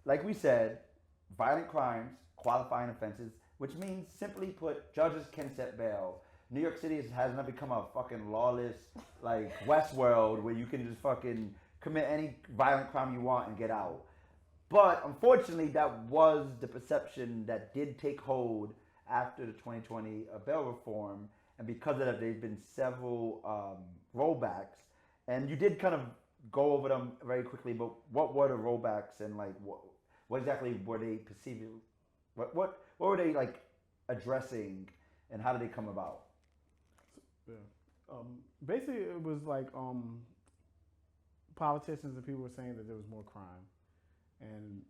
like we said, violent crimes, qualifying offenses, which means simply put, judges can set bail. New York City has now become a fucking lawless, like Westworld, where you can just fucking commit any violent crime you want and get out. But unfortunately, that was the perception that did take hold after the 2020 bail reform, and because of that, there's been several rollbacks. And you did kind of go over them very quickly, but what were the rollbacks and like what exactly were they perceiving? What were they like addressing, and how did they come about? Yeah. Basically, it was like politicians and people were saying that there was more crime, and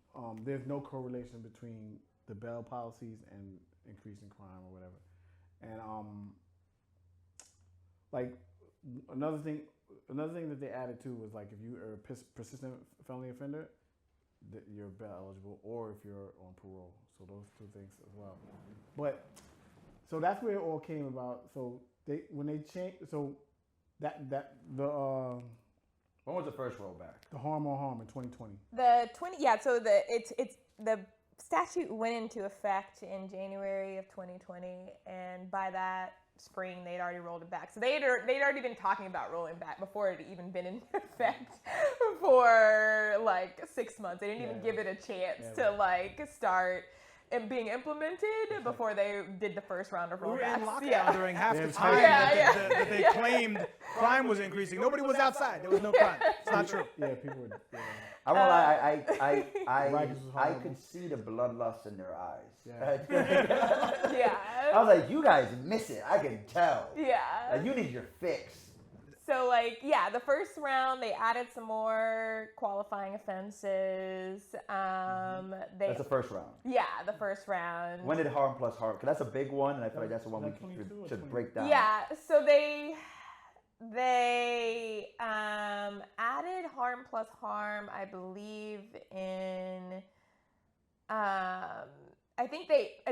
there's no correlation between the bail policies and increasing crime or whatever. And like another thing that they added too was like if you are a persistent felony offender, that you're bail eligible, or if you're on parole. So those two things as well. But so that's where it all came about. So when they changed, so that the When was the first rollback? the harm on harm in 2020. So the statute went into effect in January of 2020, and by that spring they'd already rolled it back. So they'd already been talking about rolling back before it had even been in effect for like 6 months. They didn't even give it a chance to like start being implemented before they did the first round of rollbacks. We were in lockdown during half the time that they claimed crime was increasing. Nobody was outside. There was no crime. It's not true. Yeah, people were. Yeah. I won't lie. I could see the bloodlust in their eyes. Yeah. Yeah. I was like, you guys miss it. I can tell. Yeah. Like, you need your fix. So, the first round, they added some more qualifying offenses. That's the first round. Yeah, the first round. When did harm plus harm? Because that's a big one, and I feel like that's the one we should break down. Yeah, so they added harm plus harm, I believe, in... I think they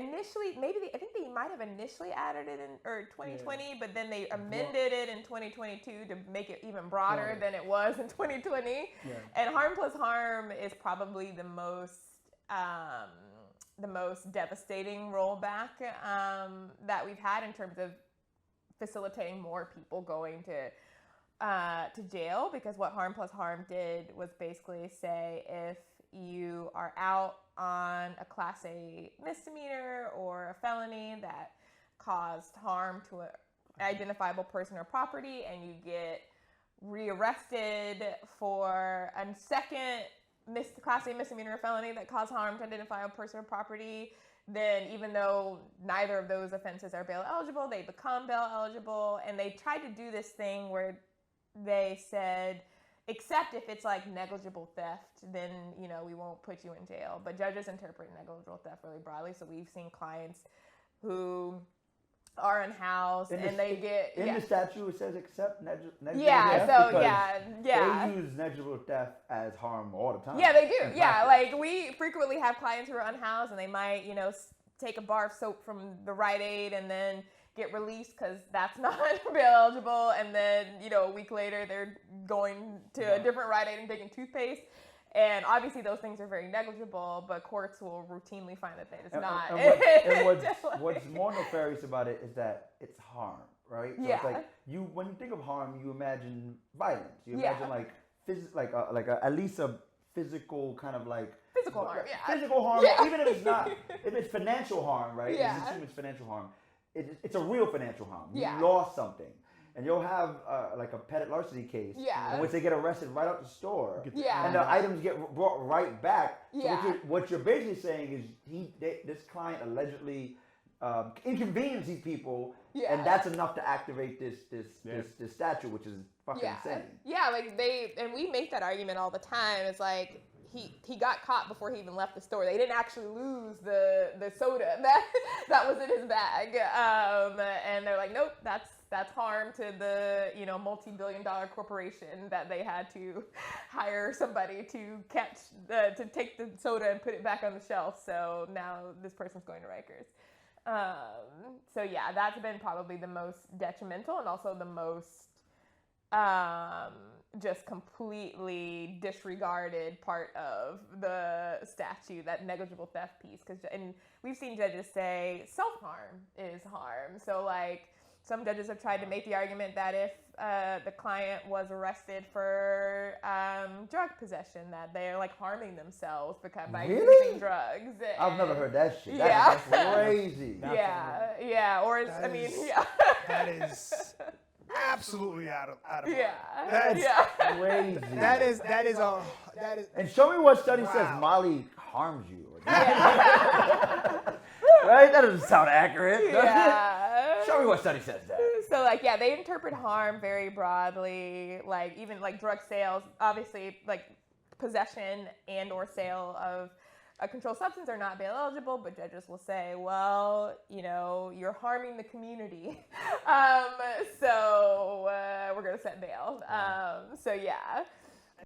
might have initially added it in 2020, but then they amended it in 2022 to make it even broader than it was in 2020. Yeah. And harm plus harm is probably the most devastating rollback that we've had in terms of facilitating more people going to jail, because what harm plus harm did was basically say if you are out on a Class A misdemeanor or a felony that caused harm to an identifiable person or property, and you get rearrested for a second Class A misdemeanor or felony that caused harm to identifiable person or property, then even though neither of those offenses are bail eligible, they become bail eligible. And they tried to do this thing where they said, except if it's like negligible theft, then, we won't put you in jail. But judges interpret negligible theft really broadly. So we've seen clients who are unhoused and they get... In the statute, it says except negligible theft. Yeah. They use negligible theft as harm all the time. Yeah, they do. Yeah, like we frequently have clients who are unhoused and they might, take a bar of soap from the Rite Aid and then get released because that's not bail eligible, and then a week later they're going to a different Rite Aid and taking toothpaste, and obviously those things are very negligible, but courts will routinely find that it's not. What's more nefarious about it is that it's harm, right? So it's like when you think of harm, you imagine violence. You imagine at least a physical kind of like physical harm. Yeah. Physical harm, even if it's not, if it's financial harm, right? Yeah. Let's assume it's financial harm. It's a real financial harm. You Yeah. lost something. And you'll have like a petty larceny case in which they get arrested right out the store. Yeah. And the items get brought right back. So Yeah. what you're basically saying is this client allegedly inconvenienced these people, and that's enough to activate this statute, which is fucking insane. Yeah, and we make that argument all the time. It's like he got caught before he even left the store. They didn't actually lose the soda that was in his bag, and they're like, nope, that's harm to the multi-billion-dollar corporation that they had to hire somebody to to take the soda and put it back on the shelf. So now this person's going to Rikers. So yeah, that's been probably the most detrimental and also the most just completely disregarded part of the statute, that negligible theft piece. And we've seen judges say self-harm is harm. So like some judges have tried to make the argument that if the client was arrested for drug possession, that they're like harming themselves by using drugs. I've never heard that shit. Yeah. That's crazy. Yeah. Or it's, That is absolutely out of That's crazy. That is. And show me what study says Wow. Molly harms you. Right? That doesn't sound accurate. does it? Show me what study says that. So like, they interpret harm very broadly. Like even like drug sales, obviously like possession and or sale of a controlled substance are not bail eligible, but judges will say, well, you're harming the community. So we're going to set bail. So yeah.